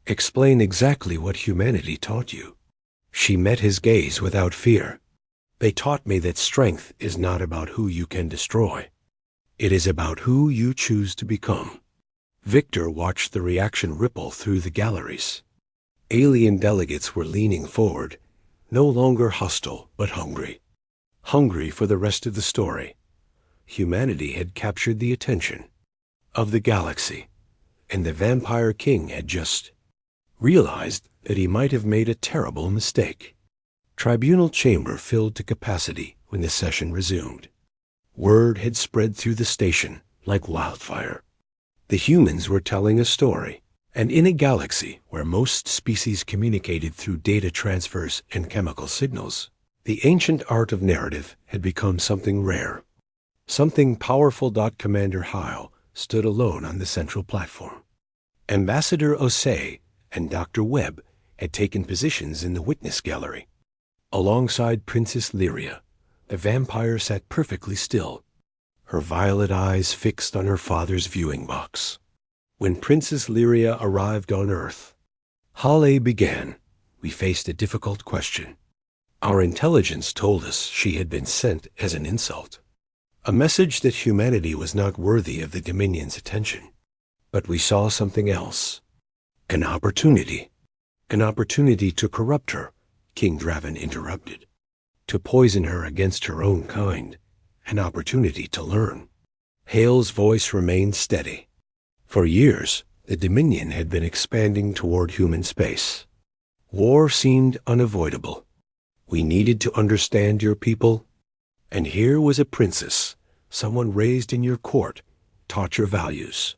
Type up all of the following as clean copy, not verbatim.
Explain exactly what humanity taught you. She met his gaze without fear. They taught me that strength is not about who you can destroy. It is about who you choose to become. Victor watched the reaction ripple through the galleries. Alien delegates were leaning forward, no longer hostile but hungry. Hungry for the rest of the story. Humanity had captured the attention of the galaxy, and the Vampire King had just realized that he might have made a terrible mistake. Tribunal chamber filled to capacity when the session resumed. Word had spread through the station like wildfire. The humans were telling a story, and in a galaxy where most species communicated through data transfers and chemical signals, the ancient art of narrative had become something rare, something powerful. Commander Heil stood alone on the central platform. Ambassador Osei and Dr. Webb had taken positions in the witness gallery. Alongside Princess Lyria, the vampire sat perfectly still, her violet eyes fixed on her father's viewing box. When Princess Lyria arrived on Earth, Hale began. We faced a difficult question. Our intelligence told us she had been sent as an insult, a message that humanity was not worthy of the Dominion's attention. But we saw something else. An opportunity. An opportunity to corrupt her, King Draven interrupted. To poison her against her own kind. An opportunity to learn. Hale's voice remained steady. For years, the Dominion had been expanding toward human space. War seemed unavoidable. We needed to understand your people. And here was a princess, someone raised in your court, taught your values.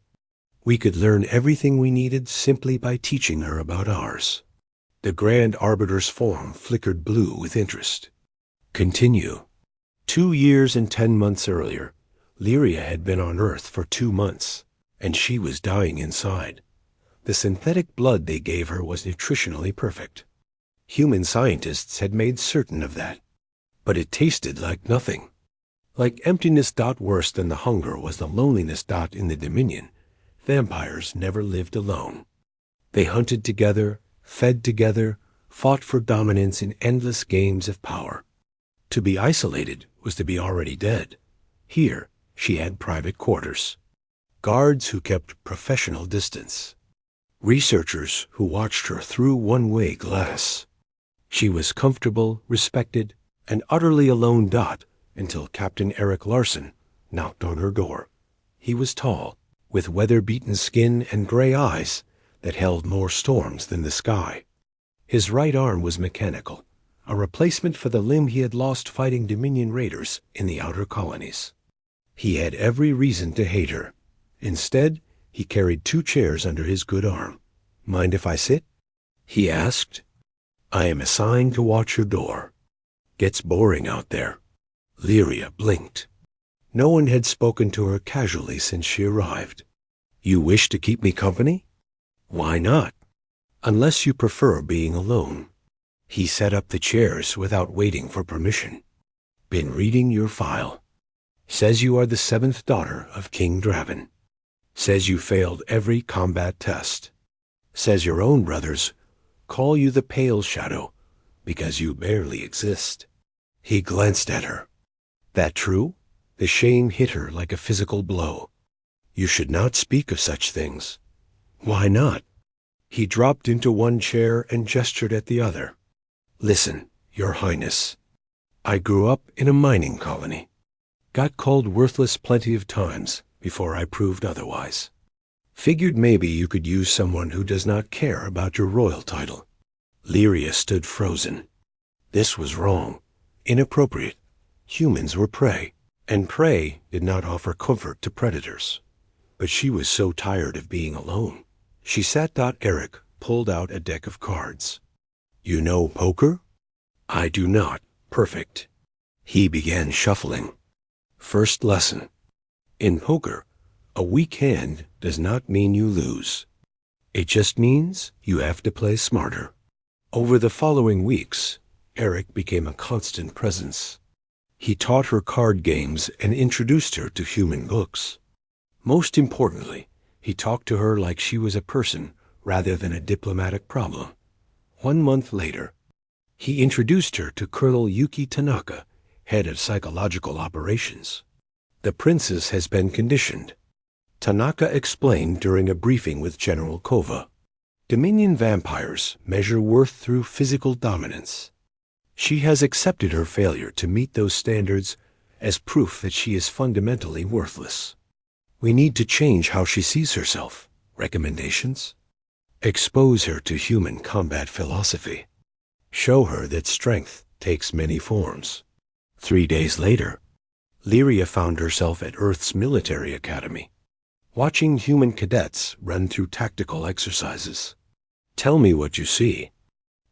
We could learn everything we needed simply by teaching her about ours. The Grand Arbiter's form flickered blue with interest. Continue. 2 years and 10 months earlier, Lyria had been on Earth for 2 months, and she was dying inside. The synthetic blood they gave her was nutritionally perfect. Human scientists had made certain of that. But it tasted like nothing. Like emptiness. Worse than the hunger was the loneliness. In the Dominion, vampires never lived alone. They hunted together, fed together, fought for dominance in endless games of power. To be isolated was to be already dead. Here, she had private quarters. Guards who kept professional distance. Researchers who watched her through one-way glass. She was comfortable, respected, and utterly alone. Until Captain Eric Larson knocked on her door. He was tall, with weather-beaten skin and gray eyes that held more storms than the sky. His right arm was mechanical, a replacement for the limb he had lost fighting Dominion raiders in the outer colonies. He had every reason to hate her. Instead, he carried 2 chairs under his good arm. "Mind if I sit?" he asked. "I am assigned to watch your door. Gets boring out there." Lyria blinked. No one had spoken to her casually since she arrived. "You wish to keep me company?" "Why not? Unless you prefer being alone." He set up the chairs without waiting for permission. "Been reading your file. Says you are the 7th daughter of King Draven. Says you failed every combat test. Says your own brothers call you the Pale Shadow because you barely exist." He glanced at her. "That true?" The shame hit her like a physical blow. "You should not speak of such things." "Why not?" He dropped into one chair and gestured at the other. "Listen, Your Highness. I grew up in a mining colony. Got called worthless plenty of times before I proved otherwise. Figured maybe you could use someone who does not care about your royal title." Lyria stood frozen. This was wrong, inappropriate. Humans were prey, and prey did not offer comfort to predators. But she was so tired of being alone. She sat. Eric pulled out a deck of cards. "You know poker?" "I do not. Perfect." He began shuffling. "First lesson. In poker, a weak hand does not mean you lose. It just means you have to play smarter." Over the following weeks, Eric became a constant presence. He taught her card games and introduced her to human books. Most importantly, he talked to her like she was a person rather than a diplomatic problem. 1 month later, he introduced her to Colonel Yuki Tanaka, head of psychological operations. The princess has been conditioned, Tanaka explained during a briefing with General Kova. Dominion vampires measure worth through physical dominance. She has accepted her failure to meet those standards as proof that she is fundamentally worthless. We need to change how she sees herself. Recommendations? Expose her to human combat philosophy. Show her that strength takes many forms. 3 days later, Lyria found herself at Earth's military academy, watching human cadets run through tactical exercises. Tell me what you see,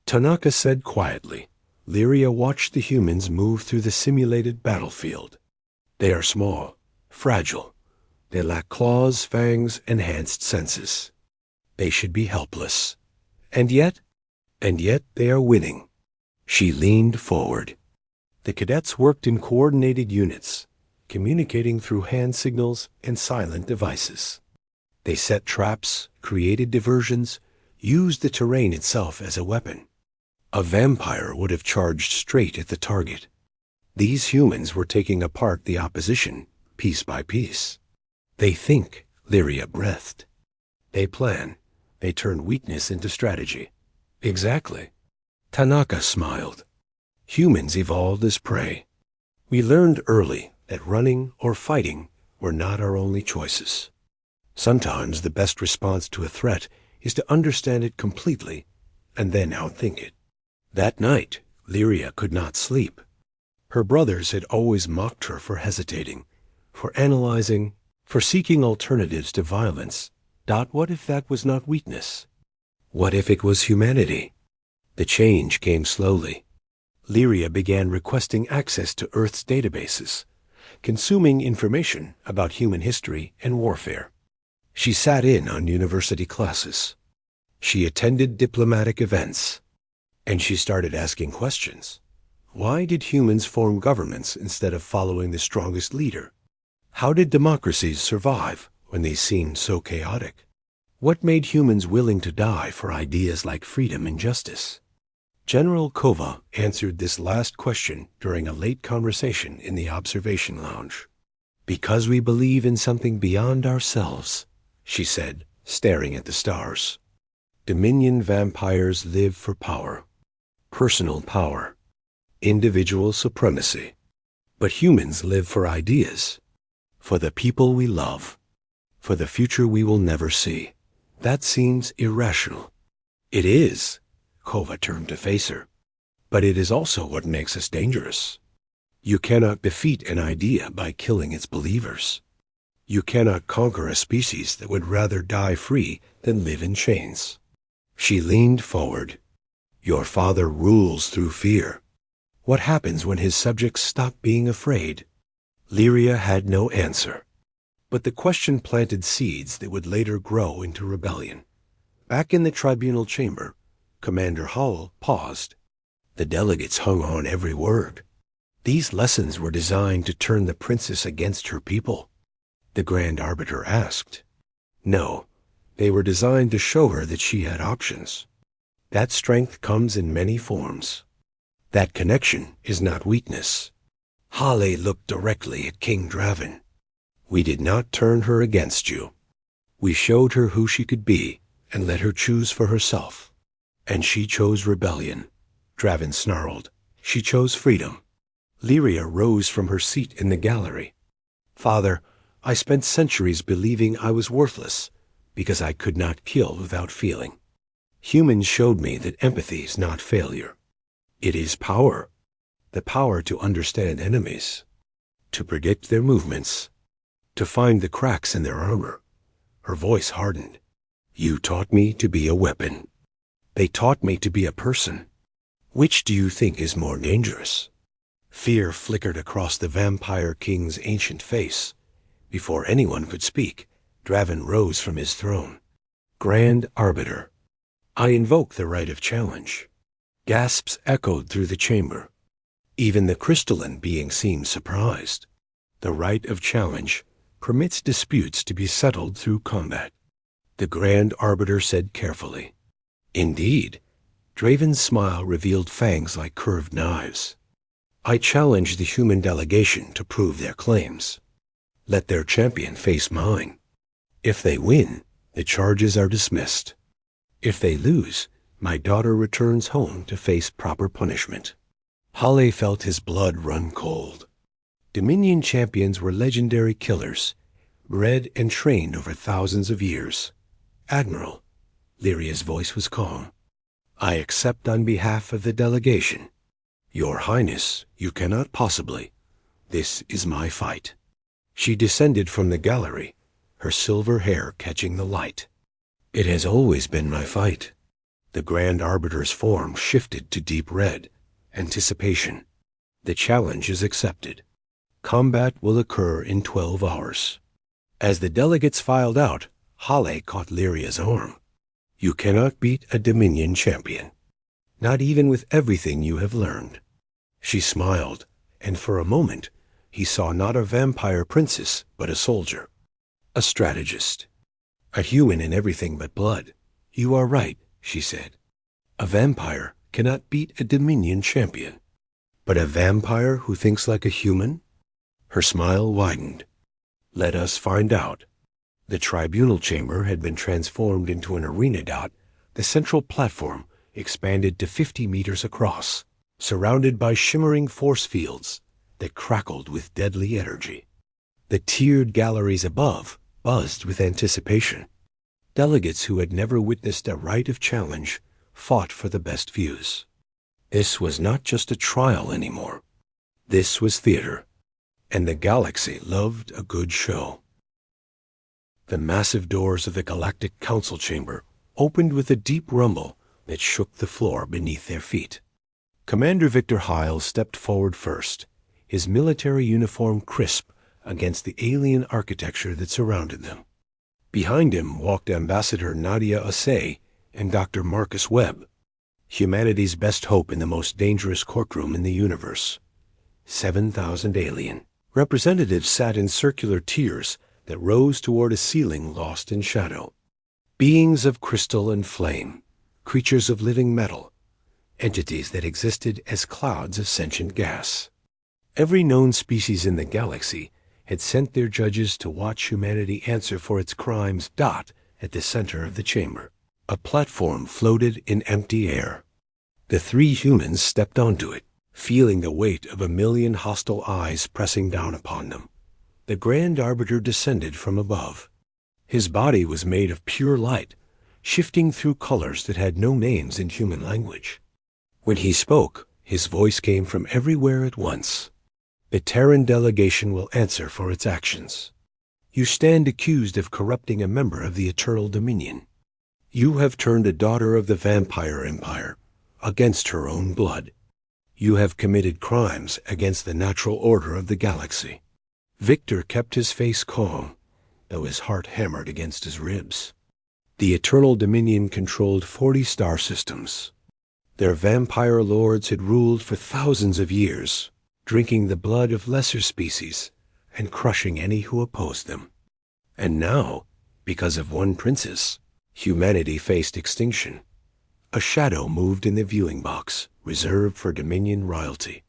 Tanaka said quietly. Lyria watched the humans move through the simulated battlefield. They are small, fragile. They lack claws, fangs, enhanced senses. They should be helpless. And yet they are winning. She leaned forward. The cadets worked in coordinated units, communicating through hand signals and silent devices. They set traps, created diversions, used the terrain itself as a weapon. A vampire would have charged straight at the target. These humans were taking apart the opposition, piece by piece. They think, Lyria breathed. They plan. They turn weakness into strategy. Exactly. Tanaka smiled. Humans evolved as prey. We learned early that running or fighting were not our only choices. Sometimes the best response to a threat is to understand it completely and then outthink it. That night, Lyria could not sleep. Her brothers had always mocked her for hesitating, for analyzing, for seeking alternatives to violence. What if that was not weakness? What if it was humanity? The change came slowly. Lyria began requesting access to Earth's databases, consuming information about human history and warfare. She sat in on university classes. She attended diplomatic events. And she started asking questions. Why did humans form governments instead of following the strongest leader? How did democracies survive when they seemed so chaotic? What made humans willing to die for ideas like freedom and justice? General Kova answered this last question during a late conversation in the observation lounge. Because we believe in something beyond ourselves, she said, staring at the stars. Dominion vampires live for power. Personal power. Individual supremacy. But humans live for ideas. For the people we love. For the future we will never see. That seems irrational. It is. Kova turned to face her. But it is also what makes us dangerous. You cannot defeat an idea by killing its believers. You cannot conquer a species that would rather die free than live in chains. She leaned forward. Your father rules through fear. What happens when his subjects stop being afraid? Lyria had no answer. But the question planted seeds that would later grow into rebellion. Back in the tribunal chamber, Commander Howell paused. The delegates hung on every word. These lessons were designed to turn the princess against her people. The Grand Arbiter asked. No, they were designed to show her that she had options. That strength comes in many forms. That connection is not weakness. Hale looked directly at King Draven. We did not turn her against you. We showed her who she could be and let her choose for herself. And she chose rebellion. Draven snarled. She chose freedom. Lyria rose from her seat in the gallery. Father, I spent centuries believing I was worthless because I could not kill without feeling. Humans showed me that empathy is not failure. It is power. The power to understand enemies, to predict their movements, to find the cracks in their armor. Her voice hardened. You taught me to be a weapon. They taught me to be a person. Which do you think is more dangerous? Fear flickered across the vampire king's ancient face. Before anyone could speak, Draven rose from his throne. Grand Arbiter, I invoke the right of challenge. Gasps echoed through the chamber. Even the crystalline being seemed surprised. The right of challenge permits disputes to be settled through combat. the Grand Arbiter said carefully. Indeed, Draven's smile revealed fangs like curved knives. I challenge the human delegation to prove their claims. Let their champion face mine. If they win, the charges are dismissed. If they lose, my daughter returns home to face proper punishment. Halle felt his blood run cold. Dominion champions were legendary killers, bred and trained over thousands of years. Admiral, Lyria's voice was calm, I accept on behalf of the delegation. Your Highness, you cannot possibly. This is my fight. She descended from the gallery, her silver hair catching the light. It has always been my fight. The Grand Arbiter's form shifted to deep red. Anticipation. The challenge is accepted. Combat will occur in 12 hours. As the delegates filed out, Halle caught Lyria's arm. You cannot beat a Dominion champion. Not even with everything you have learned. She smiled, and for a moment, he saw not a vampire princess, but a soldier. A strategist. A human in everything but blood. You are right, she said. A vampire cannot beat a Dominion champion. But a vampire who thinks like a human? Her smile widened. Let us find out. The tribunal chamber had been transformed into an arena. The central platform expanded to 50 meters across, surrounded by shimmering force fields that crackled with deadly energy. The tiered galleries above buzzed with anticipation. Delegates who had never witnessed a rite of challenge fought for the best views. This was not just a trial anymore. This was theater, and the galaxy loved a good show. The massive doors of the Galactic Council chamber opened with a deep rumble that shook the floor beneath their feet. Commander Victor Heil stepped forward first, his military uniform crisp against the alien architecture that surrounded them. Behind him walked Ambassador Nadia Osei and Dr. Marcus Webb, humanity's best hope in the most dangerous courtroom in the universe. 7,000 alien representatives sat in circular tiers that rose toward a ceiling lost in shadow. Beings of crystal and flame, creatures of living metal, entities that existed as clouds of sentient gas. Every known species in the galaxy had sent their judges to watch humanity answer for its crimes. At the center of the chamber, a platform floated in empty air. The three humans stepped onto it, feeling the weight of 1,000,000 hostile eyes pressing down upon them. The Grand Arbiter descended from above. His body was made of pure light, shifting through colors that had no names in human language. When he spoke, his voice came from everywhere at once. The Terran delegation will answer for its actions. You stand accused of corrupting a member of the Eternal Dominion. You have turned a daughter of the Vampire Empire against her own blood. You have committed crimes against the natural order of the galaxy. Victor kept his face calm, though his heart hammered against his ribs. The Eternal Dominion controlled 40 star systems. Their vampire lords had ruled for thousands of years, drinking the blood of lesser species and crushing any who opposed them. And now, because of one princess, humanity faced extinction. A shadow moved in the viewing box, reserved for Dominion royalty.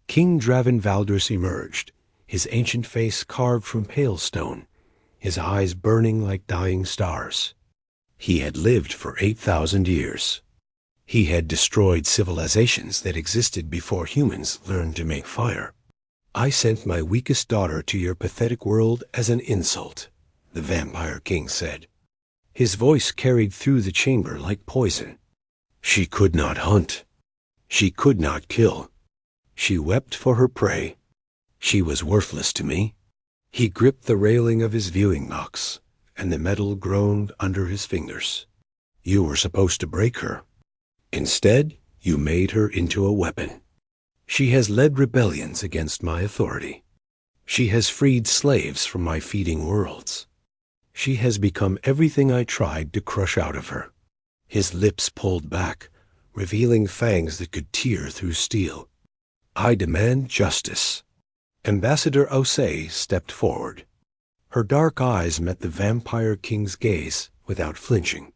King Draven Valdris emerged, his ancient face carved from pale stone, his eyes burning like dying stars. He had lived for 8,000 years. He had destroyed civilizations that existed before humans learned to make fire. I sent my weakest daughter to your pathetic world as an insult, the Vampire King said. His voice carried through the chamber like poison. She could not hunt. She could not kill. She wept for her prey. She was worthless to me. He gripped the railing of his viewing box, and the metal groaned under his fingers. You were supposed to break her. Instead, you made her into a weapon. She has led rebellions against my authority. She has freed slaves from my feeding worlds. She has become everything I tried to crush out of her. His lips pulled back, revealing fangs that could tear through steel. I demand justice. Ambassador Osei stepped forward. Her dark eyes met the Vampire King's gaze without flinching.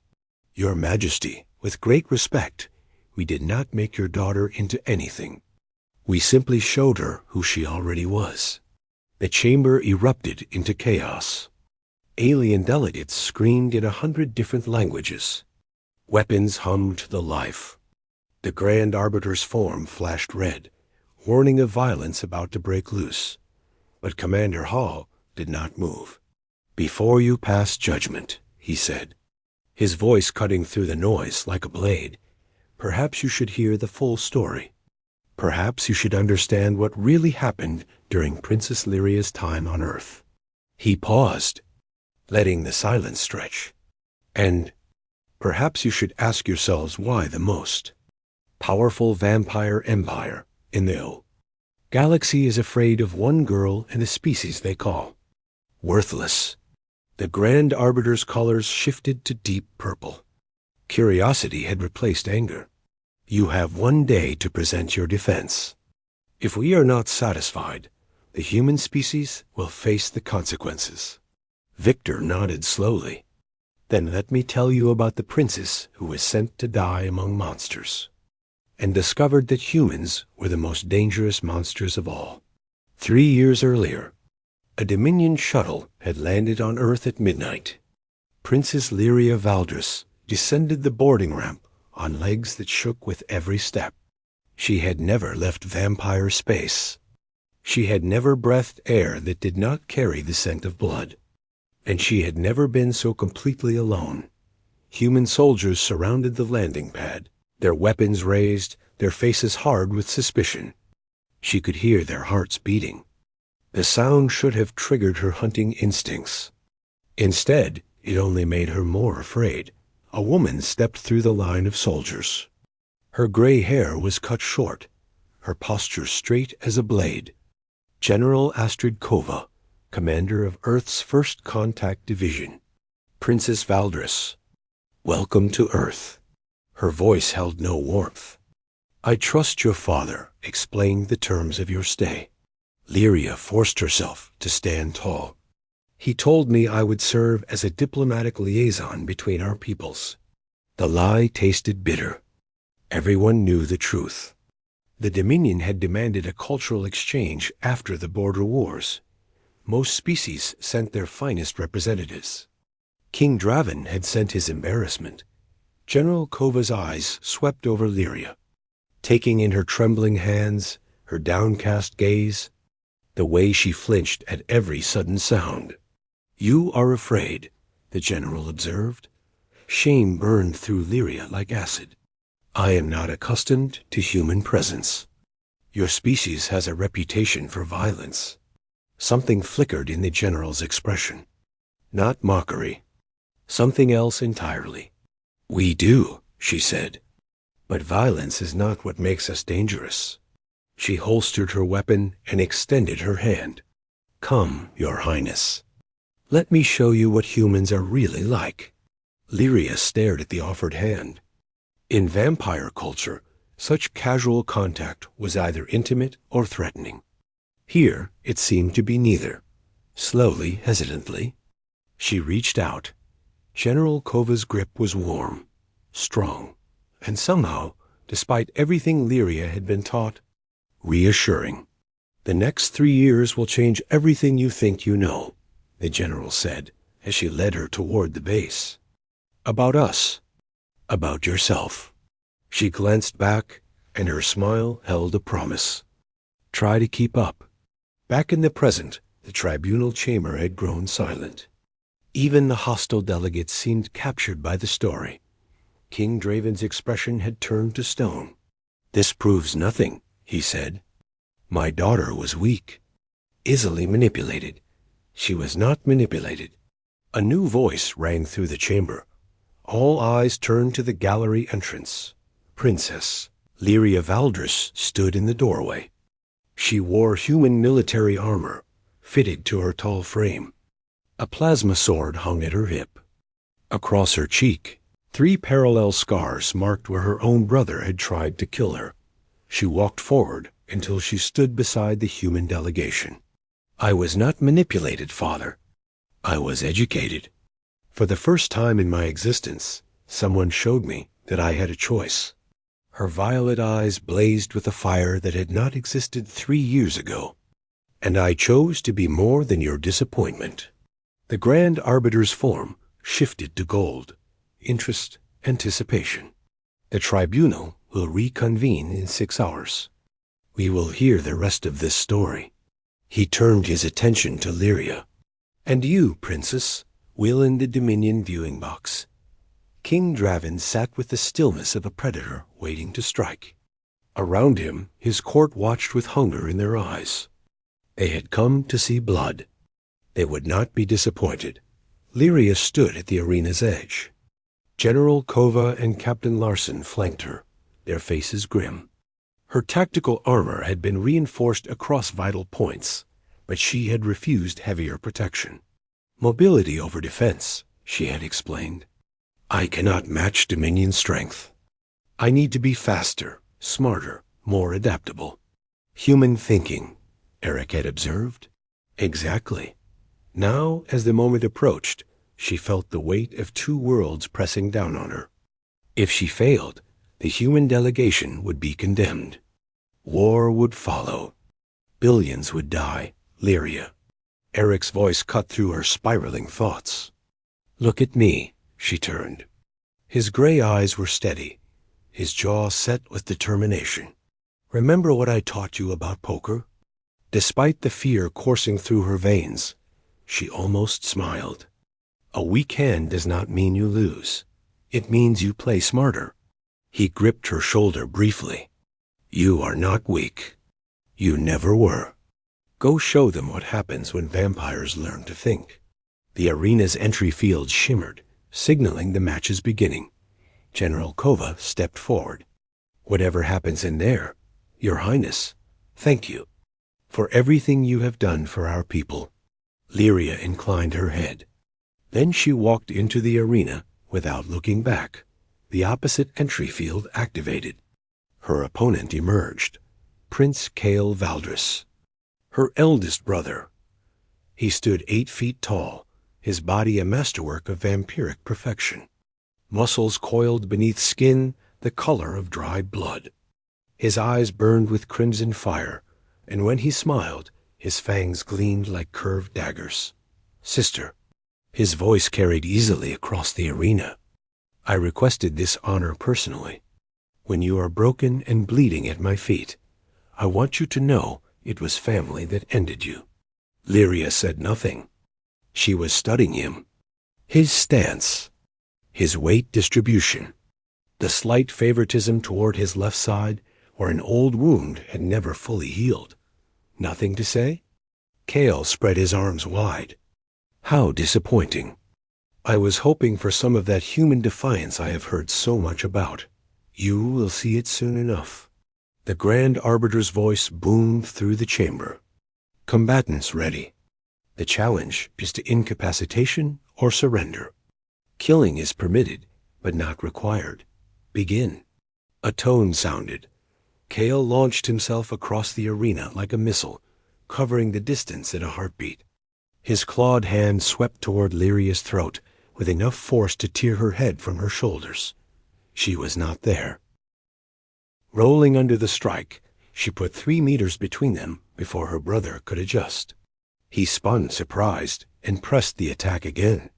Your Majesty, with great respect, we did not make your daughter into anything. We simply showed her who she already was. The chamber erupted into chaos. Alien delegates screamed in 100 different languages. Weapons hummed to the life. The Grand Arbiter's form flashed red, warning of violence about to break loose. But Commander Hall did not move. "Before you pass judgment," he said, his voice cutting through the noise like a blade, "perhaps you should hear the full story. Perhaps you should understand what really happened during Princess Lyria's time on Earth." He paused, letting the silence stretch. "And perhaps you should ask yourselves why the most powerful vampire empire in the galaxy is afraid of one girl and a species they call worthless." The Grand Arbiter's colors shifted to deep purple. Curiosity had replaced anger. "You have 1 day to present your defense. If we are not satisfied, the human species will face the consequences." Victor nodded slowly. "Then let me tell you about the princess who was sent to die among monsters, and discovered that humans were the most dangerous monsters of all. 3 years earlier, a Dominion shuttle had landed on Earth at midnight. Princess Lyria Valdris descended the boarding ramp on legs that shook with every step. She had never left vampire space. She had never breathed air that did not carry the scent of blood. And she had never been so completely alone. Human soldiers surrounded the landing pad, their weapons raised, their faces hard with suspicion. She could hear their hearts beating. The sound should have triggered her hunting instincts. Instead, it only made her more afraid. A woman stepped through the line of soldiers. Her gray hair was cut short, her posture straight as a blade. General Astrid Kova, commander of Earth's First Contact Division. "Princess Valdris, welcome to Earth." Her voice held no warmth. "I trust your father explained the terms of your stay." Lyria forced herself to stand tall. "He told me I would serve as a diplomatic liaison between our peoples." The lie tasted bitter. Everyone knew the truth. The Dominion had demanded a cultural exchange after the border wars. Most species sent their finest representatives. King Draven had sent his embarrassment. General Kova's eyes swept over Lyria, taking in her trembling hands, her downcast gaze, the way she flinched at every sudden sound. "You are afraid," the general observed. Shame burned through Lyria like acid. "I am not accustomed to human presence. Your species has a reputation for violence." Something flickered in the general's expression. Not mockery. Something else entirely. "We do," she said. "But violence is not what makes us dangerous." She holstered her weapon and extended her hand. "Come, Your Highness. Let me show you what humans are really like." Lyria stared at the offered hand. In vampire culture, such casual contact was either intimate or threatening. Here, it seemed to be neither. Slowly, hesitantly, she reached out. General Kova's grip was warm, strong, and somehow, despite everything Lyria had been taught, reassuring. "The next 3 years will change everything you think you know," the general said as she led her toward the base. "About us. About yourself." She glanced back, and her smile held a promise. Try to keep up. Back in the present, the tribunal chamber had grown silent. Even the hostile delegates seemed captured by the story. King Draven's expression had turned to stone. "This proves nothing," he said. "My daughter was weak, easily manipulated. She was not manipulated." A new voice rang through the chamber. All eyes turned to the gallery entrance. Princess Lyria Valdris stood in the doorway. She wore human military armor, fitted to her tall frame. A plasma sword hung at her hip. Across her cheek, 3 parallel scars marked where her own brother had tried to kill her. She walked forward until she stood beside the human delegation. "I was not manipulated, Father. I was educated." For the first time in my existence, someone showed me that I had a choice. Her violet eyes blazed with a fire that had not existed 3 years ago. And I chose to be more than your disappointment. The Grand Arbiter's form shifted to gold, interest, anticipation. The tribunal will reconvene in 6 hours. We will hear the rest of this story. He turned his attention to Lyria. And you, princess, will in the Dominion viewing box. King Draven sat with the stillness of a predator waiting to strike. Around him, his court watched with hunger in their eyes. They had come to see blood. They would not be disappointed. Lyria stood at the arena's edge. General Kova and Captain Larson flanked her, their faces grim. Her tactical armor had been reinforced across vital points, but she had refused heavier protection. Mobility over defense, she had explained. I cannot match Dominion strength. I need to be faster, smarter, more adaptable. Human thinking, Eric had observed. Exactly. Now, as the moment approached, she felt the weight of 2 worlds pressing down on her. If she failed, the human delegation would be condemned. War would follow. Billions would die, Lyria. Eric's voice cut through her spiraling thoughts. Look at me, she turned. His gray eyes were steady, his jaw set with determination. Remember what I taught you about poker? Despite the fear coursing through her veins, she almost smiled. A weak hand does not mean you lose. It means you play smarter. He gripped her shoulder briefly. You are not weak. You never were. Go show them what happens when vampires learn to think. The arena's entry field shimmered, signaling the match's beginning. General Kova stepped forward. Whatever happens in there, Your Highness, thank you for everything you have done for our people. Lyria inclined her head. Then she walked into the arena without looking back. The opposite entry field activated. Her opponent emerged, Prince Kael Valdris, her eldest brother. He stood 8 feet tall, his body a masterwork of vampiric perfection. Muscles coiled beneath skin the color of dried blood. His eyes burned with crimson fire, and when he smiled, his fangs gleamed like curved daggers. Sister, his voice carried easily across the arena. I requested this honor personally. When you are broken and bleeding at my feet, I want you to know it was family that ended you. Lyria said nothing. She was studying him. His stance, his weight distribution, the slight favoritism toward his left side where an old wound had never fully healed. Nothing to say? Kael spread his arms wide. How disappointing. I was hoping for some of that human defiance I have heard so much about. You will see it soon enough. The Grand Arbiter's voice boomed through the chamber. Combatants ready. The challenge is to incapacitation or surrender. Killing is permitted, but not required. Begin. A tone sounded. Kael launched himself across the arena like a missile, covering the distance at a heartbeat. His clawed hand swept toward Lyria's throat with enough force to tear her head from her shoulders. She was not there. Rolling under the strike, she put 3 meters between them before her brother could adjust. He spun, surprised, and pressed the attack again.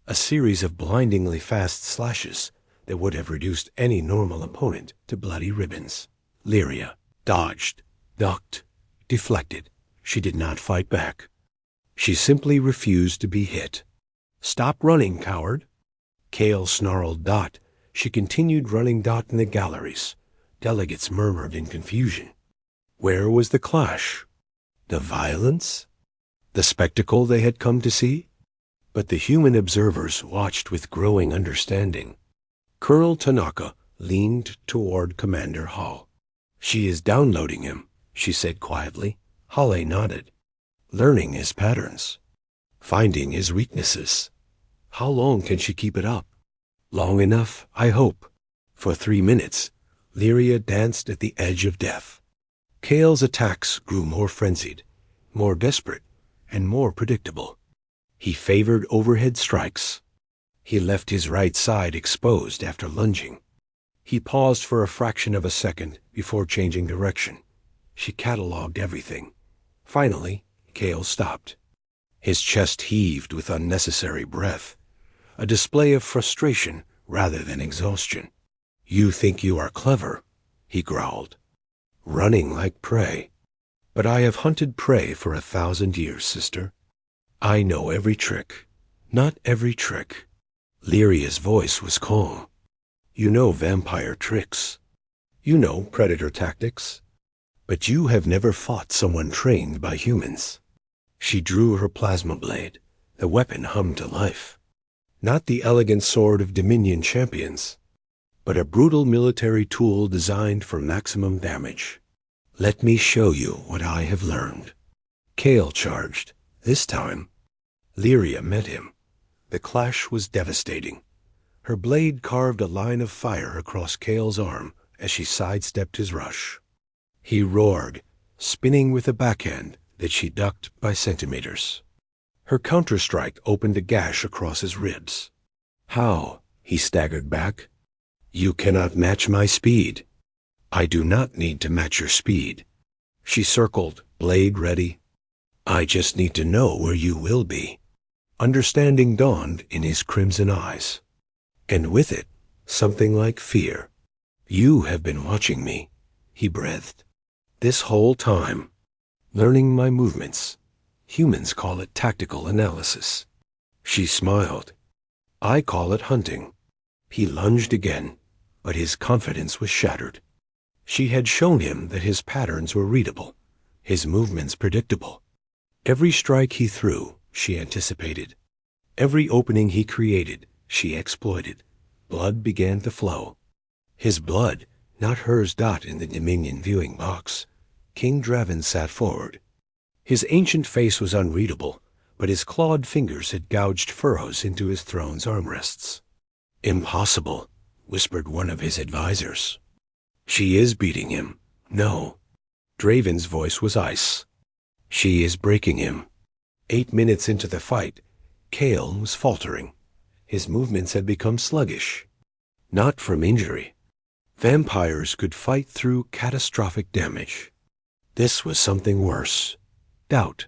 A series of blindingly fast slashes that would have reduced any normal opponent to bloody ribbons. Lyria dodged, ducked, deflected. She did not fight back. She simply refused to be hit. Stop running, coward. Kael snarled dot. She continued running dot in the galleries. Delegates murmured in confusion. Where was the clash? The violence? The spectacle they had come to see? But the human observers watched with growing understanding. Colonel Tanaka leaned toward Commander Hall. She is downloading him, she said quietly. Halle nodded. Learning his patterns. Finding his weaknesses. How long can she keep it up? Long enough, I hope. For 3 minutes, Lyria danced at the edge of death. Kael's attacks grew more frenzied, more desperate, and more predictable. He favored overhead strikes, He left his right side exposed after lunging. He paused for a fraction of a second before changing direction. She catalogued everything. Finally, Kale stopped. His chest heaved with unnecessary breath, a display of frustration rather than exhaustion. "You think you are clever," he growled, "running like prey. But I have hunted prey for 1,000 years, sister. I know every trick. Not every trick." Lyria's voice was calm. "You know vampire tricks. You know predator tactics. But you have never fought someone trained by humans." She drew her plasma blade. The weapon hummed to life. Not the elegant sword of Dominion champions, but a brutal military tool designed for maximum damage. "Let me show you what I have learned." Kale charged. This time, Lyria met him. The clash was devastating. Her blade carved a line of fire across Kale's arm as she sidestepped his rush. He roared, spinning with a backhand that she ducked by centimeters. Her counterstrike opened a gash across his ribs. "How?" He staggered back. "You cannot match my speed." "I do not need to match your speed." She circled, blade ready. "I just need to know where you will be." Understanding dawned in his crimson eyes, and with it, something like fear. "You have been watching me," he breathed. "This whole time, learning my movements. Humans call it tactical analysis." She smiled. "I call it hunting." He lunged again, but his confidence was shattered. She had shown him that his patterns were readable, his movements predictable. Every strike he threw, she anticipated. Every opening he created, she exploited. Blood began to flow. His blood, not hers. In the Dominion viewing box, King Draven sat forward. His ancient face was unreadable, but his clawed fingers had gouged furrows into his throne's armrests. "Impossible," whispered one of his advisors. "She is beating him." "No." Draven's voice was ice. "She is breaking him." 8 minutes into the fight, Kale was faltering. His movements had become sluggish. Not from injury. Vampires could fight through catastrophic damage. This was something worse. Doubt.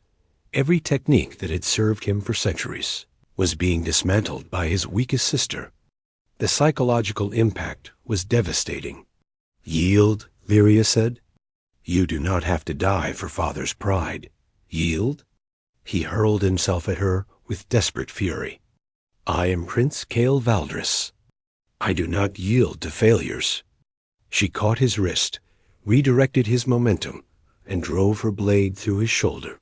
Every technique that had served him for centuries was being dismantled by his weakest sister. The psychological impact was devastating. "Yield," Lyria said. "You do not have to die for father's pride. Yield?" He hurled himself at her with desperate fury. "I am Prince Kale Valdris. I do not yield to failures." She caught his wrist, redirected his momentum, and drove her blade through his shoulder.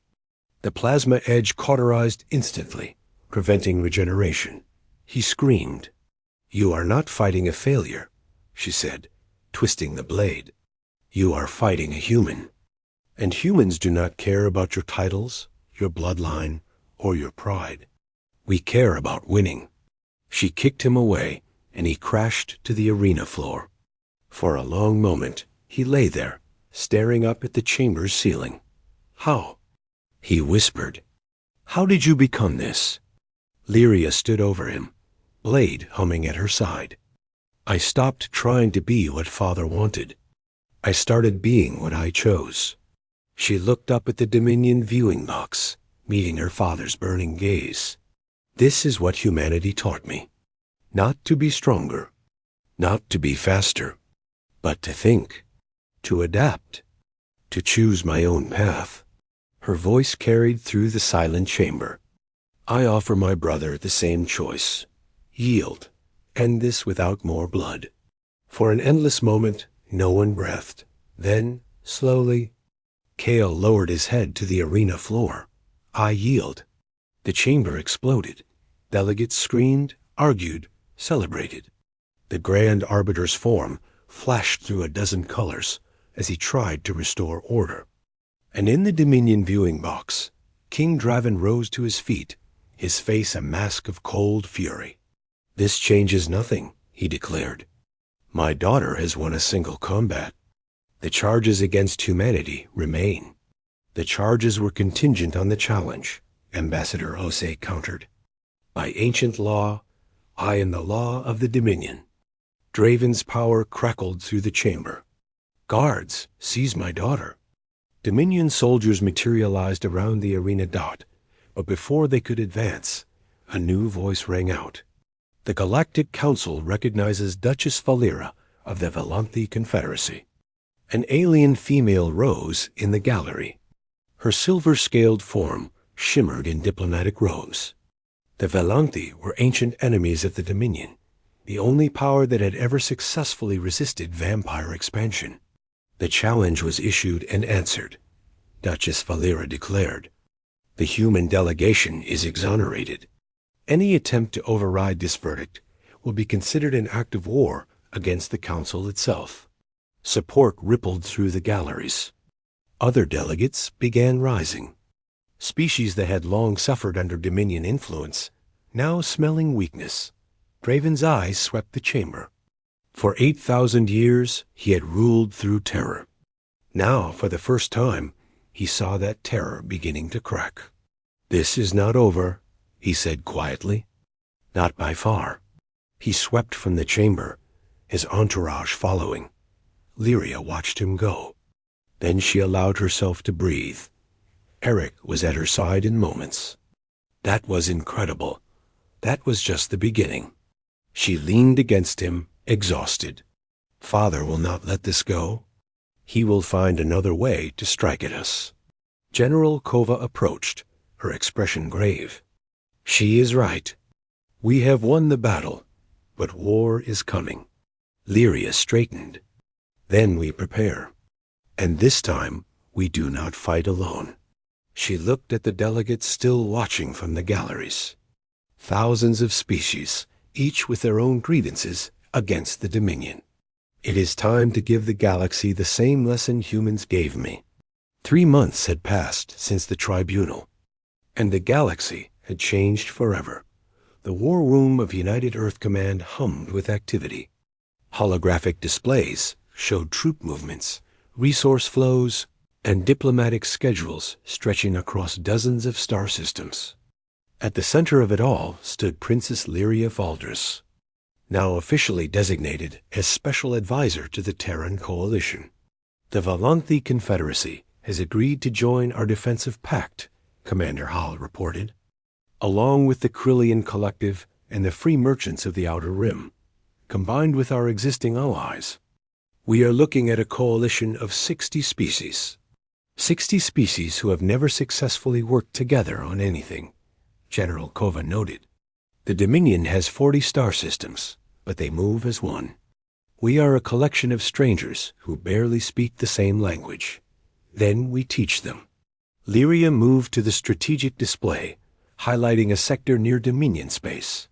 The plasma edge cauterized instantly, preventing regeneration. He screamed. "You are not fighting a failure," she said, twisting the blade. "You are fighting a human. And humans do not care about your titles, your bloodline, or your pride. We care about winning." She kicked him away, and he crashed to the arena floor. For a long moment, he lay there, staring up at the chamber's ceiling. "How?" He whispered. "How did you become this?" Lyria stood over him, blade humming at her side. "I stopped trying to be what father wanted. I started being what I chose." She looked up at the Dominion viewing box, meeting her father's burning gaze. "This is what humanity taught me. Not to be stronger, not to be faster, but to think, to adapt, to choose my own path." Her voice carried through the silent chamber. "I offer my brother the same choice. Yield. End this without more blood." For an endless moment, no one breathed. Then, slowly, Kale lowered his head to the arena floor. "I yield." The chamber exploded. Delegates screamed, argued, celebrated. The Grand Arbiter's form flashed through a dozen colors as he tried to restore order. And in the Dominion viewing box, King Draven rose to his feet, his face a mask of cold fury. "This changes nothing," he declared. "My daughter has won a single combat. The charges against humanity remain." "The charges were contingent on the challenge," Ambassador Ose countered. "By ancient law, I am the law of the Dominion. Draven's power crackled through the chamber. Guards, seize my daughter. Dominion soldiers materialized around the arena dot, but before they could advance, a new voice rang out. The Galactic Council recognizes Duchess Valera of the Valanthi Confederacy. An alien female rose in the gallery. Her silver-scaled form shimmered in diplomatic robes. The Valanthi were ancient enemies of the Dominion, the only power that had ever successfully resisted vampire expansion. The challenge was issued and answered. Duchess Valera declared, "The human delegation is exonerated. Any attempt to override this verdict will be considered an act of war against the Council itself." Support rippled through the galleries. Other delegates began rising. Species that had long suffered under Dominion influence, now smelling weakness, Draven's eyes swept the chamber. For 8,000 years, he had ruled through terror. Now, for the first time, he saw that terror beginning to crack. "This is not over," he said quietly. "Not by far." He swept from the chamber, his entourage following. Lyria watched him go. Then she allowed herself to breathe. Eric was at her side in moments. That was incredible. That was just the beginning. She leaned against him, exhausted. "Father will not let this go. He will find another way to strike at us." General Kova approached, her expression grave. "She is right. We have won the battle, but war is coming." Lyria straightened. "Then we prepare. And this time, we do not fight alone." She looked at the delegates still watching from the galleries. Thousands of species, each with their own grievances against the Dominion. "It is time to give the galaxy the same lesson humans gave me." 3 months had passed since the tribunal, and the galaxy had changed forever. The war room of United Earth Command hummed with activity. Holographic displays showed troop movements, resource flows, and diplomatic schedules stretching across dozens of star systems. At the center of it all stood Princess Lyria Valdris, now officially designated as Special Advisor to the Terran Coalition. "The Valanthi Confederacy has agreed to join our defensive pact," Commander Hall reported, "along with the Krillian Collective and the Free Merchants of the Outer Rim, combined with our existing allies. We are looking at a coalition of 60 species. 60 species who have never successfully worked together on anything," General Kova noted. "The Dominion has 40 star systems, but they move as one. We are a collection of strangers who barely speak the same language. Then we teach them." Lyria moved to the strategic display, highlighting a sector near Dominion space.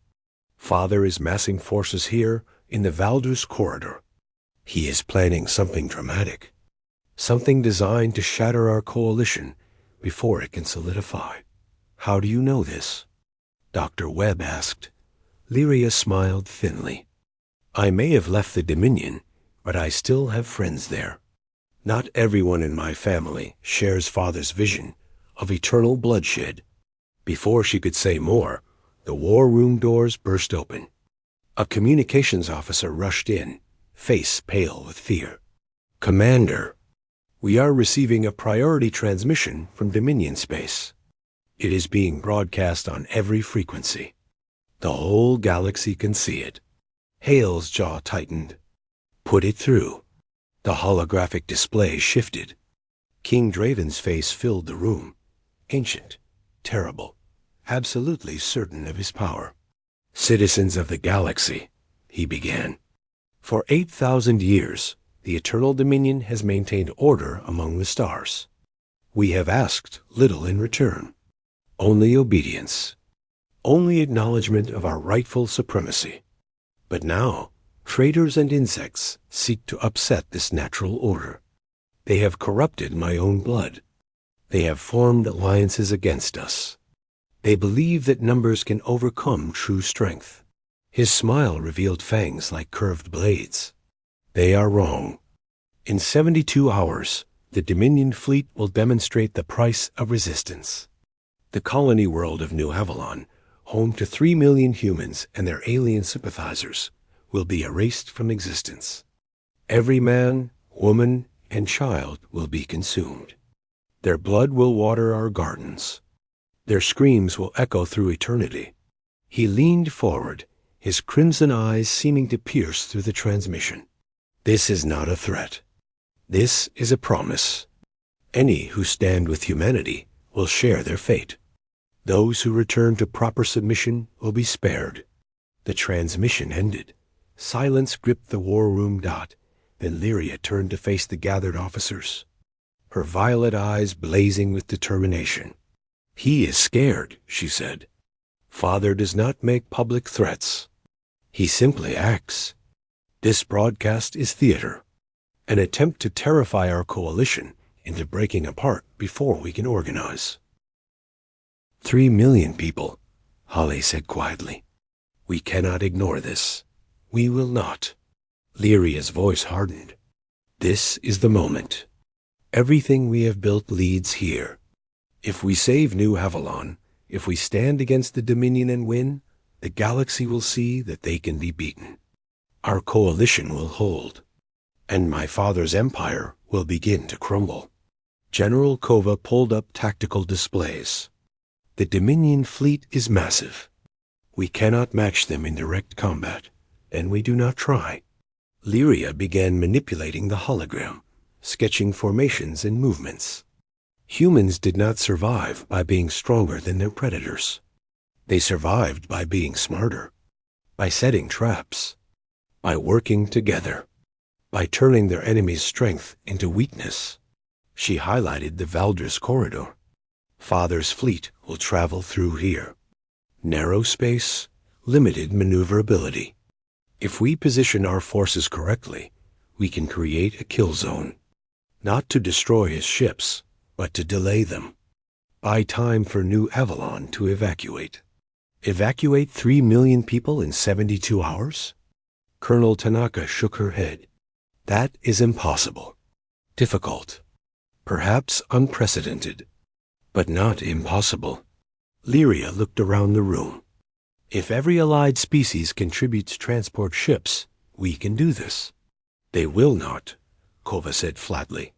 "Father is massing forces here in the Valdus Corridor. He is planning something dramatic, something designed to shatter our coalition before it can solidify." "How do you know this?" Dr. Webb asked. Lyria smiled thinly. "I may have left the Dominion, but I still have friends there. Not everyone in my family shares Father's vision of eternal bloodshed." Before she could say more, the war room doors burst open. A communications officer rushed in, face pale with fear. "Commander, we are receiving a priority transmission from Dominion space. It is being broadcast on every frequency. The whole galaxy can see it." Hale's jaw tightened. "Put it through." The holographic display shifted. King Draven's face filled the room, ancient, terrible, absolutely certain of his power. "Citizens of the galaxy," he began. "For 8,000 years, the Eternal Dominion has maintained order among the stars. We have asked little in return. Only obedience. Only acknowledgement of our rightful supremacy. But now, traitors and insects seek to upset this natural order. They have corrupted my own blood. They have formed alliances against us. They believe that numbers can overcome true strength." His smile revealed fangs like curved blades. "They are wrong. In 72 hours, the Dominion fleet will demonstrate the price of resistance. The colony world of New Avalon home to 3 million humans and their alien sympathizers, will be erased from existence. Every man, woman, and child will be consumed. Their blood will water our gardens. Their screams will echo through eternity. He leaned forward, his crimson eyes seeming to pierce through the transmission. This is not a threat. This is a promise. Any who stand with humanity will share their fate. Those who return to proper submission will be spared. The transmission ended. Silence gripped the war room. Then Lyria turned to face the gathered officers, her violet eyes blazing with determination. "He is scared," she said. "Father does not make public threats. He simply acts. This broadcast is theater, an attempt to terrify our coalition into breaking apart before we can organize." 3 million people, Holly said quietly. "We cannot ignore this. We will not." Lyria's voice hardened. "This is the moment. Everything we have built leads here. If we save New Avalon, if we stand against the Dominion and win, the galaxy will see that they can be beaten. Our coalition will hold, and my father's empire will begin to crumble." General Kova pulled up tactical displays. "The Dominion fleet is massive. We cannot match them in direct combat, and we do not try." Lyria began manipulating the hologram, sketching formations and movements. Humans did not survive by being stronger than their predators. They survived by being smarter, by setting traps, by working together, by turning their enemy's strength into weakness. She highlighted the Valdris corridor. Father's fleet will travel through here. Narrow space, limited maneuverability. If we position our forces correctly, we can create a kill zone. Not to destroy his ships, but to delay them. Buy time for New Avalon to evacuate. Evacuate 3 million people in 72 hours? Colonel Tanaka shook her head. That is impossible. Difficult. Perhaps unprecedented. But not impossible. Lyria looked around the room. If every allied species contributes transport ships, we can do this. They will not, Kova said flatly.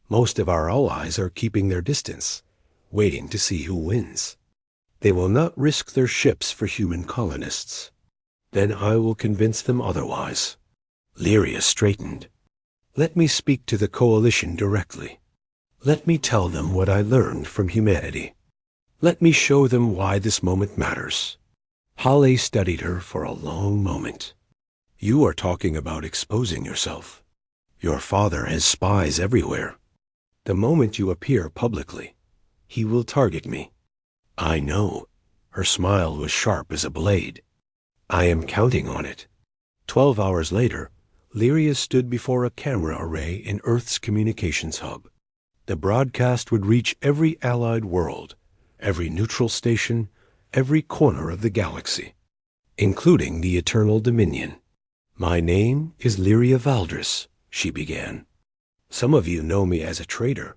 Most of our allies are keeping their distance, waiting to see who wins. They will not risk their ships for human colonists. Then I will convince them otherwise. Lyria straightened. Let me speak to the coalition directly. Let me tell them what I learned from humanity. Let me show them why this moment matters. Halle studied her for a long moment. You are talking about exposing yourself. Your father has spies everywhere. The moment you appear publicly, he will target me. I know. Her smile was sharp as a blade. I am counting on it. 12 hours later, Lyria stood before a camera array in Earth's communications hub. The broadcast would reach every allied world, every neutral station, every corner of the galaxy, including the Eternal Dominion. My name is Lyria Valdris, she began. Some of you know me as a traitor,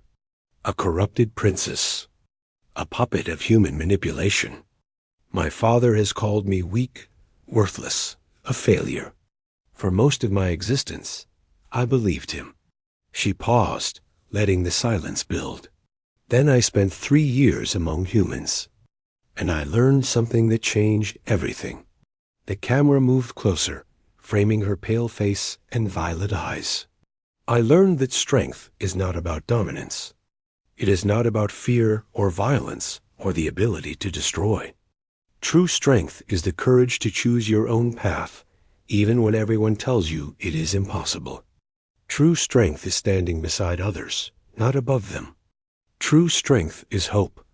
a corrupted princess, a puppet of human manipulation. My father has called me weak, worthless, a failure. For most of my existence, I believed him. She paused, letting the silence build. Then I spent 3 years among humans, and I learned something that changed everything. The camera moved closer, framing her pale face and violet eyes. I learned that strength is not about dominance. It is not about fear or violence or the ability to destroy. True strength is the courage to choose your own path, even when everyone tells you it is impossible. True strength is standing beside others, not above them. True strength is hope.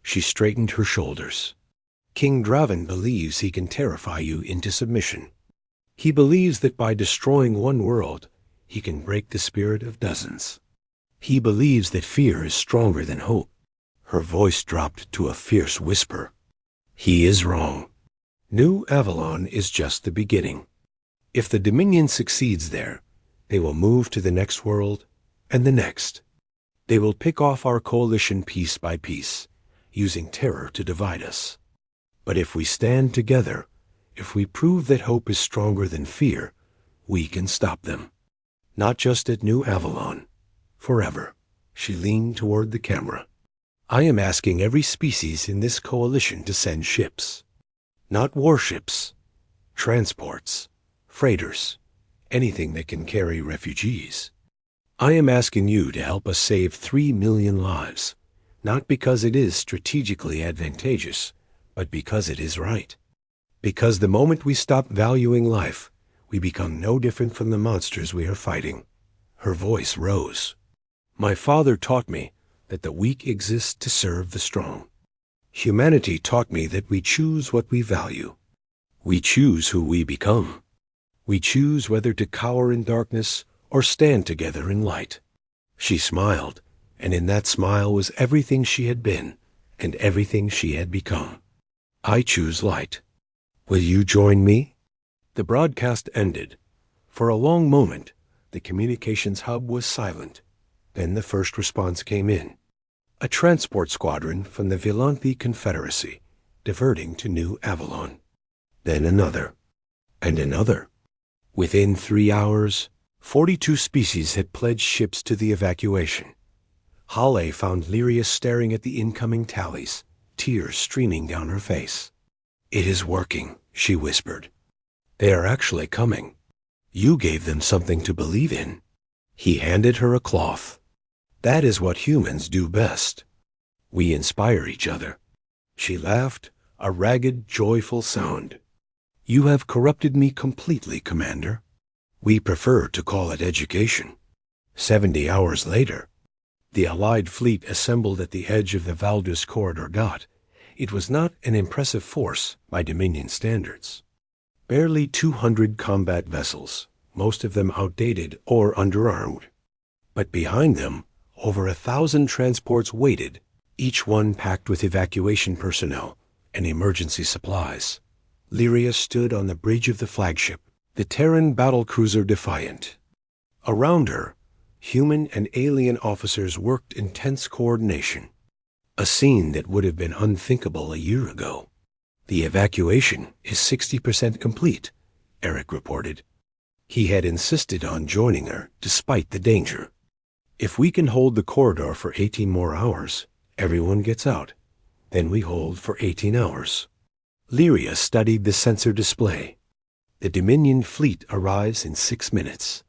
She straightened her shoulders. King Draven believes he can terrify you into submission. He believes that by destroying one world, he can break the spirit of dozens. He believes that fear is stronger than hope. Her voice dropped to a fierce whisper. He is wrong. New Avalon is just the beginning. If the Dominion succeeds there, they will move to the next world and the next. They will pick off our coalition piece by piece, using terror to divide us. But if we stand together, if we prove that hope is stronger than fear, we can stop them. Not just at New Avalon. Forever. She leaned toward the camera. I am asking every species in this coalition to send ships. Not warships. Transports. Freighters. Anything that can carry refugees. I am asking you to help us save 3 million lives. Not because it is strategically advantageous, but because it is right. Because the moment we stop valuing life, we become no different from the monsters we are fighting. Her voice rose. My father taught me that the weak exist to serve the strong. Humanity taught me that we choose what we value. We choose who we become. We choose whether to cower in darkness or stand together in light. She smiled, and in that smile was everything she had been and everything she had become. I choose light. Will you join me? The broadcast ended. For a long moment, the communications hub was silent. Then the first response came in. A transport squadron from the Villanthi Confederacy, diverting to New Avalon. Then another. And another. Within 3 hours, 42 species had pledged ships to the evacuation. Halle found Lyria staring at the incoming tallies, tears streaming down her face. It is working, she whispered. They are actually coming. You gave them something to believe in. He handed her a cloth. That is what humans do best. We inspire each other. She laughed, a ragged, joyful sound. You have corrupted me completely, Commander. We prefer to call it education. 70 hours later, the Allied fleet assembled at the edge of the Valdus Corridor got. It was not an impressive force by Dominion standards. Barely 200 combat vessels, most of them outdated or underarmed. But behind them, over 1,000 transports waited, each one packed with evacuation personnel and emergency supplies. Lyria stood on the bridge of the flagship, the Terran battlecruiser Defiant. Around her, human and alien officers worked in tense coordination, a scene that would have been unthinkable a year ago. The evacuation is 60% complete, Eric reported. He had insisted on joining her despite the danger. If we can hold the corridor for 18 more hours, everyone gets out. Then we hold for 18 hours. Lyria studied the sensor display. The Dominion fleet arrives in 6 minutes.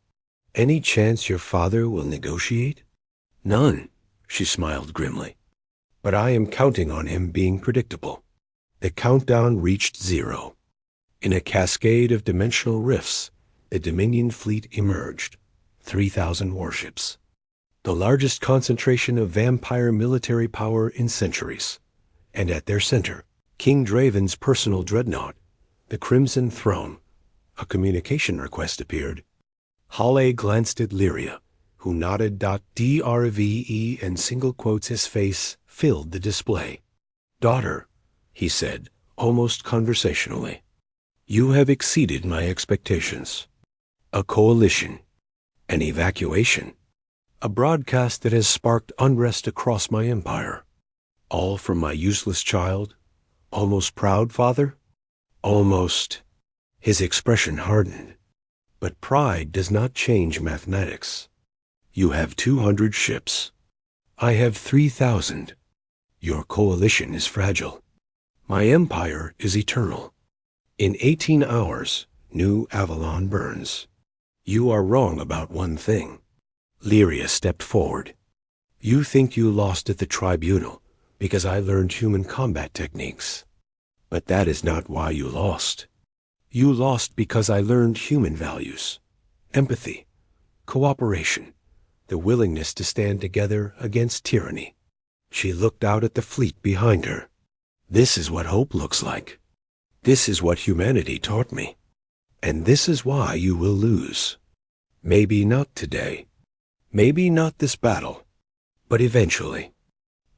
Any chance your father will negotiate? None, she smiled grimly. But I am counting on him being predictable. The countdown reached 0. In a cascade of dimensional rifts, the Dominion fleet emerged. 3,000 warships. The largest concentration of vampire military power in centuries. And at their center, King Draven's personal dreadnought, the Crimson Throne. A communication request appeared. Halle glanced at Lyria, who nodded. DRVE and single quotes. His face filled the display. Daughter, he said, almost conversationally, you have exceeded my expectations. A coalition. An evacuation. A broadcast that has sparked unrest across my empire. All from my useless child? Almost proud father? Almost. His expression hardened. But pride does not change mathematics. You have 200 ships. I have 3,000. Your coalition is fragile. My empire is eternal. In 18 hours, New Avalon burns. You are wrong about one thing. Lyria stepped forward. You think you lost at the tribunal because I learned human combat techniques. But that is not why you lost. You lost because I learned human values. Empathy, cooperation, the willingness to stand together against tyranny. She looked out at the fleet behind her. This is what hope looks like. This is what humanity taught me. And this is why you will lose. Maybe not today. Maybe not this battle. But eventually.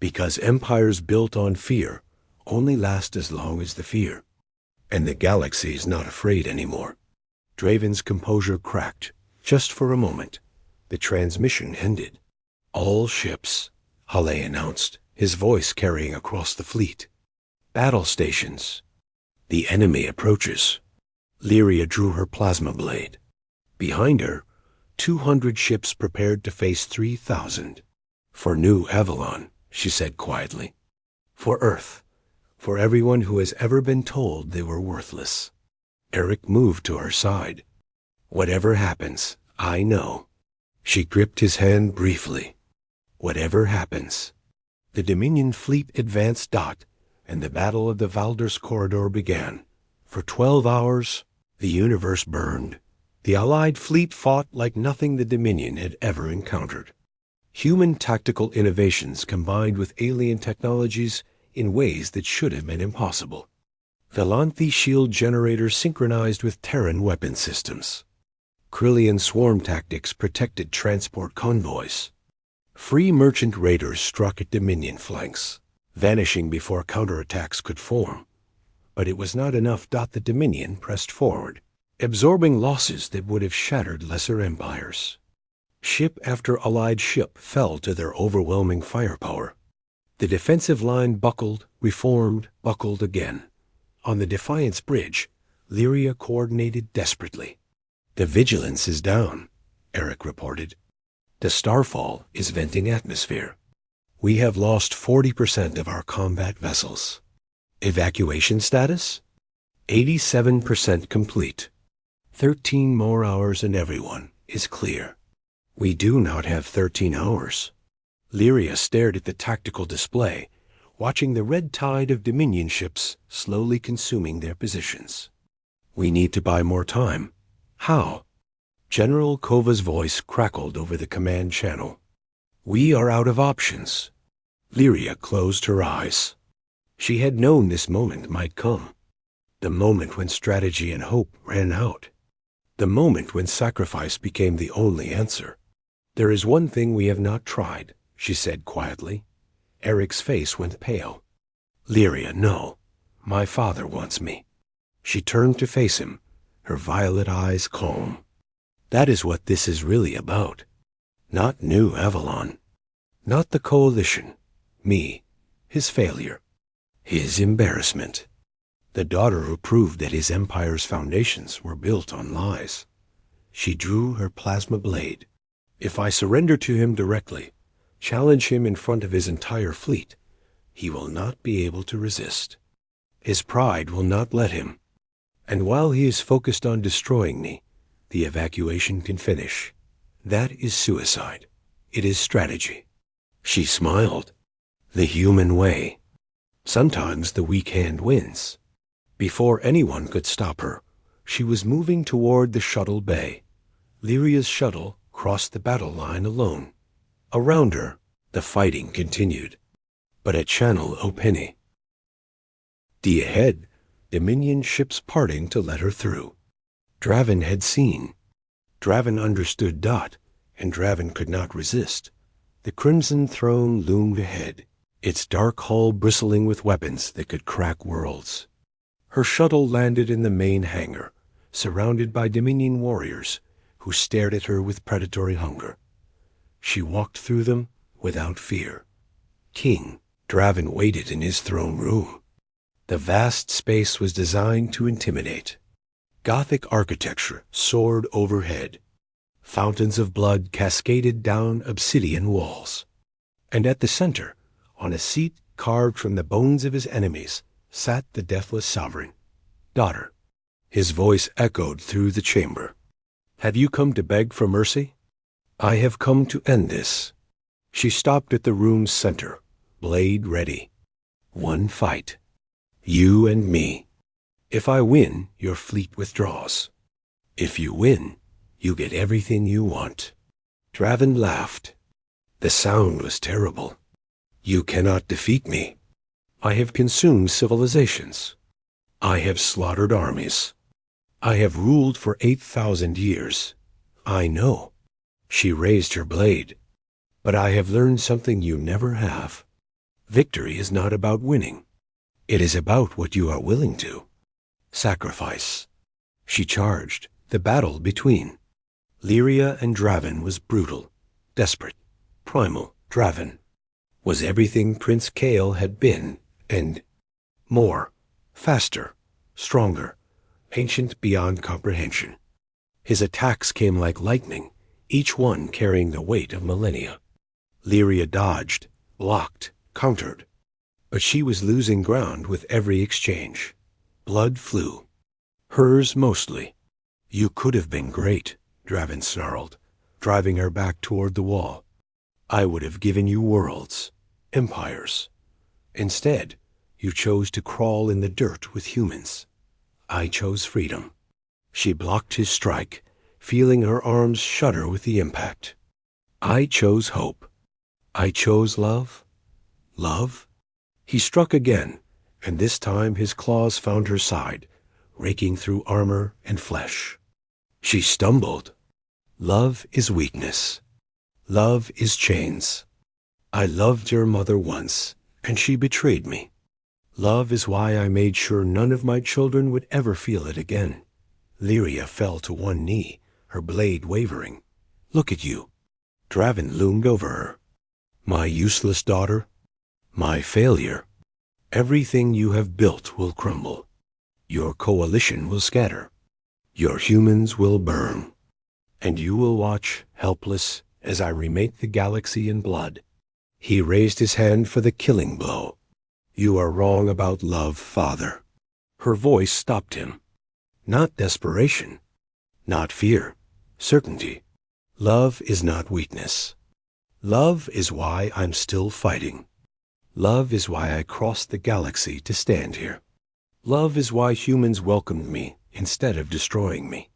Because empires built on fear only last as long as the fear. And the galaxy is not afraid anymore. Draven's composure cracked, just for a moment. The transmission ended. All ships, Halle announced, his voice carrying across the fleet. Battle stations, The enemy approaches. Lyria drew her plasma blade. Behind her, 200 ships prepared to face 3,000. For New Avalon, she said quietly. For Earth. For everyone who has ever been told they were worthless. Eric moved to her side. Whatever happens, I know. She gripped his hand briefly. Whatever happens. The Dominion fleet advanced dot, and the Battle of the Valders Corridor began. For 12 hours, the universe burned. The Allied fleet fought like nothing the Dominion had ever encountered. Human tactical innovations combined with alien technologies in ways that should have been impossible. Velanthi shield generators synchronized with Terran weapon systems. Krillian swarm tactics protected transport convoys. Free merchant raiders struck at Dominion flanks, vanishing before counterattacks could form. But it was not enough. The Dominion pressed forward, absorbing losses that would have shattered lesser empires. Ship after Allied ship fell to their overwhelming firepower. The defensive line buckled, reformed, buckled again. On the Defiance Bridge, Lyria coordinated desperately. The vigilance is down, Eric reported. The Starfall is venting atmosphere. We have lost 40% of our combat vessels. Evacuation status? 87% complete. 13 more hours and everyone is clear. We do not have 13 hours. Lyria stared at the tactical display, watching the red tide of Dominion ships slowly consuming their positions. We need to buy more time. How? General Kova's voice crackled over the command channel. We are out of options. Lyria closed her eyes. She had known this moment might come. The moment when strategy and hope ran out. The moment when sacrifice became the only answer. There is one thing we have not tried, she said quietly. Eric's face went pale. Lyria, no. My father wants me. She turned to face him, her violet eyes calm. That is what this is really about. Not New Avalon. Not the Coalition. Me. His failure. His embarrassment. The daughter who proved that his empire's foundations were built on lies. She drew her plasma blade. If I surrender to him directly, challenge him in front of his entire fleet, he will not be able to resist. His pride will not let him. And while he is focused on destroying me, the evacuation can finish. That is suicide. It is strategy. She smiled. The human way. Sometimes the weak hand wins. Before anyone could stop her, she was moving toward the shuttle bay. Lyria's shuttle crossed the battle line alone. Around her, the fighting continued. But at Channel Openi. D ahead, Dominion ships parting to let her through. Draven had seen. Draven understood Dot, and Draven could not resist. The Crimson Throne loomed ahead, its dark hull bristling with weapons that could crack worlds. Her shuttle landed in the main hangar, surrounded by Dominion warriors who stared at her with predatory hunger. She walked through them without fear. King Draven waited in his throne room. The vast space was designed to intimidate. Gothic architecture soared overhead. Fountains of blood cascaded down obsidian walls. And at the center, on a seat carved from the bones of his enemies, sat the deathless sovereign. Daughter. His voice echoed through the chamber. Have you come to beg for mercy? I have come to end this. She stopped at the room's center, blade ready. One fight. You and me. If I win, your fleet withdraws. If you win, you get everything you want. Draven laughed. The sound was terrible. You cannot defeat me. I have consumed civilizations. I have slaughtered armies. I have ruled for 8,000 years. I know. She raised her blade. But I have learned something you never have. Victory is not about winning. It is about what you are willing to. Sacrifice. She charged, the battle between. Lyria and Draven was brutal, desperate, primal. Draven was everything Prince Kael had been, and more, faster, stronger, ancient beyond comprehension. His attacks came like lightning, each one carrying the weight of millennia. Lyria dodged, blocked, countered. But she was losing ground with every exchange. Blood flew. Hers mostly. You could have been great, Draven snarled, driving her back toward the wall. I would have given you worlds, empires. Instead, you chose to crawl in the dirt with humans. I chose freedom. She blocked his strike, feeling her arms shudder with the impact. I chose hope. I chose love. Love? He struck again, and this time his claws found her side, raking through armor and flesh. She stumbled. Love is weakness. Love is chains. I loved your mother once, and she betrayed me. Love is why I made sure none of my children would ever feel it again. Lyria fell to one knee, her blade wavering. Look at you. Draven loomed over her. My useless daughter. My failure. Everything you have built will crumble. Your coalition will scatter. Your humans will burn. And you will watch, helpless, as I remake the galaxy in blood. He raised his hand for the killing blow. You are wrong about love, Father. Her voice stopped him. Not desperation. Not fear. Certainty. Love is not weakness. Love is why I'm still fighting. Love is why I crossed the galaxy to stand here. Love is why humans welcomed me instead of destroying me.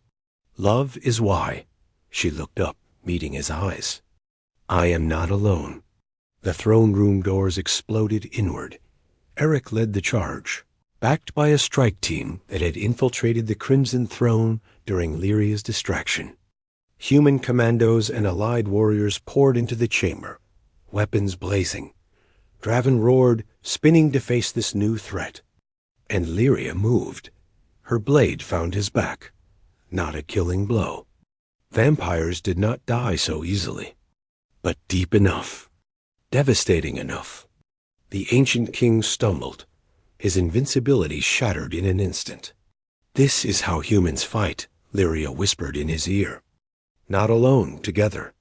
Love is why. She looked up, meeting his eyes. I am not alone. The throne room doors exploded inward. Eric led the charge, backed by a strike team that had infiltrated the Crimson Throne during Lyria's distraction. Human commandos and allied warriors poured into the chamber, weapons blazing. Draven roared, spinning to face this new threat. And Lyria moved. Her blade found his back. Not a killing blow. Vampires did not die so easily. But deep enough. Devastating enough. The ancient king stumbled. His invincibility shattered in an instant. This is how humans fight, Lyria whispered in his ear. Not alone, together.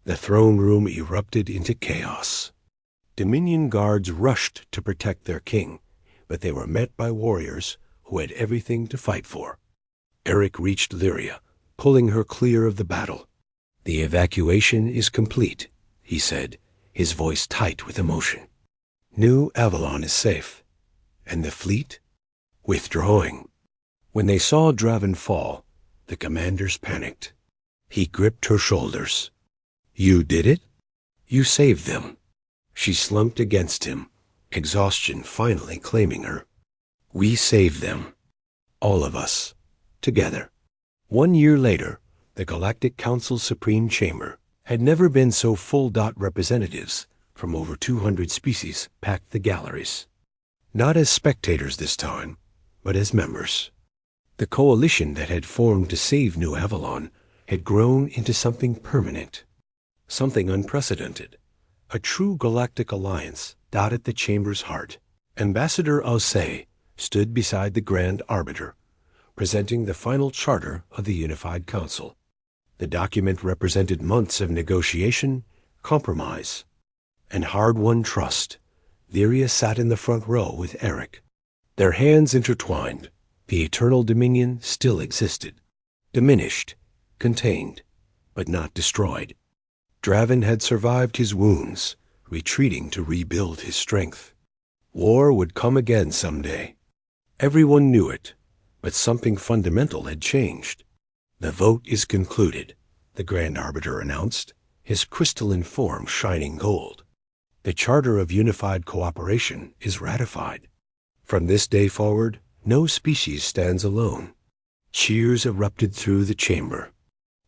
The throne room erupted into chaos. Dominion guards rushed to protect their king, but they were met by warriors who had everything to fight for. Eric reached Lyria, pulling her clear of the battle. The evacuation is complete, he said, his voice tight with emotion. New Avalon is safe. And the fleet? Withdrawing. When they saw Draven fall, the commanders panicked. He gripped her shoulders. You did it? You saved them. She slumped against him, exhaustion finally claiming her. We saved them. All of us. Together. 1 year later, the Galactic Council's Supreme Chamber had never been so full. Representatives from over 200 species packed the galleries. Not as spectators this time, but as members. The coalition that had formed to save New Avalon had grown into something permanent, something unprecedented. A true galactic alliance dotted the chamber's heart. Ambassador Aussay stood beside the Grand Arbiter, presenting the final charter of the Unified Council. The document represented months of negotiation, compromise, and hard-won trust. Lyria sat in the front row with Eric. Their hands intertwined. The Eternal Dominion still existed. Diminished, contained, but not destroyed. Draven had survived his wounds, retreating to rebuild his strength. War would come again someday. Everyone knew it, but something fundamental had changed. The vote is concluded, the Grand Arbiter announced, his crystalline form shining gold. The Charter of Unified Cooperation is ratified. From this day forward, no species stands alone. Cheers erupted through the chamber.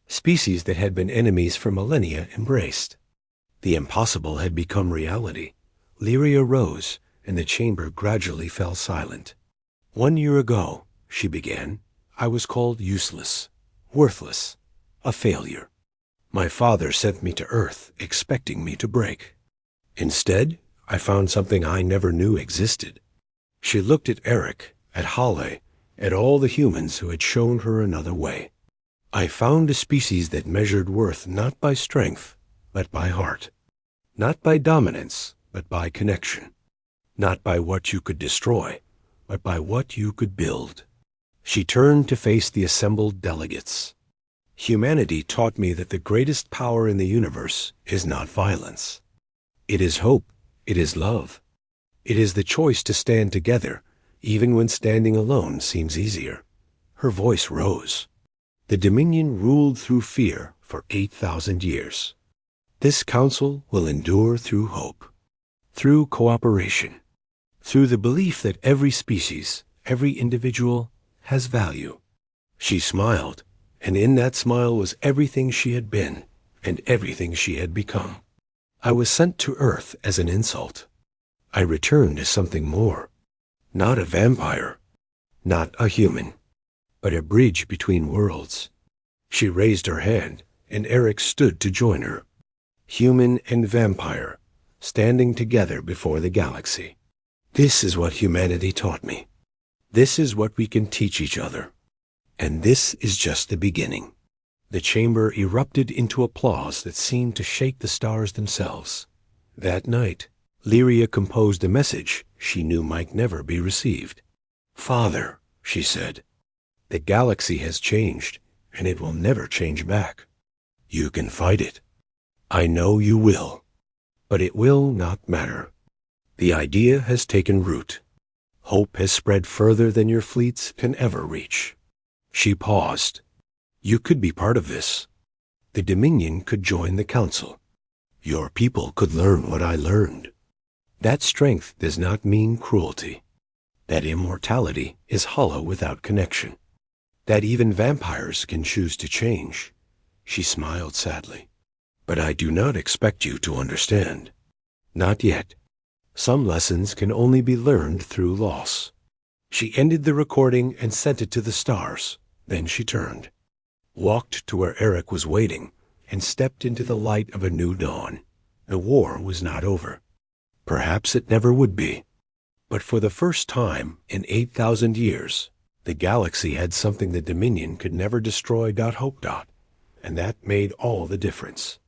Species that had been enemies for millennia embraced. The impossible had become reality. Lyria rose, and the chamber gradually fell silent. 1 year ago, she began, I was called useless, worthless, a failure. My father sent me to Earth, expecting me to break. Instead, I found something I never knew existed. She looked at Eric, at Halle, at all the humans who had shown her another way. I found a species that measured worth not by strength, but by heart. Not by dominance, but by connection. Not by what you could destroy, but by what you could build. She turned to face the assembled delegates. Humanity taught me that the greatest power in the universe is not violence. It is hope. It is love. It is the choice to stand together, even when standing alone seems easier. Her voice rose. The Dominion ruled through fear for 8,000 years. This council will endure through hope, through cooperation, through the belief that every species, every individual, has value. She smiled, and in that smile was everything she had been and everything she had become. I was sent to Earth as an insult. I returned as something more. Not a vampire, not a human, but a bridge between worlds. She raised her hand, and Eric stood to join her. Human and vampire, standing together before the galaxy. This is what humanity taught me. This is what we can teach each other. And this is just the beginning. The chamber erupted into applause that seemed to shake the stars themselves. That night, Lyria composed a message she knew might never be received. "Father," she said, "the galaxy has changed, and it will never change back. You can fight it. I know you will. But it will not matter. The idea has taken root. Hope has spread further than your fleets can ever reach." She paused. "You could be part of this. The Dominion could join the Council. Your people could learn what I learned. That strength does not mean cruelty. That immortality is hollow without connection. That even vampires can choose to change." She smiled sadly. "But I do not expect you to understand. Not yet. Some lessons can only be learned through loss." She ended the recording and sent it to the stars. Then she turned, walked to where Eric was waiting, and stepped into the light of a new dawn. The war was not over. Perhaps it never would be. But for the first time in 8,000 years, the galaxy had something the Dominion could never destroy. Hope. And that made all the difference.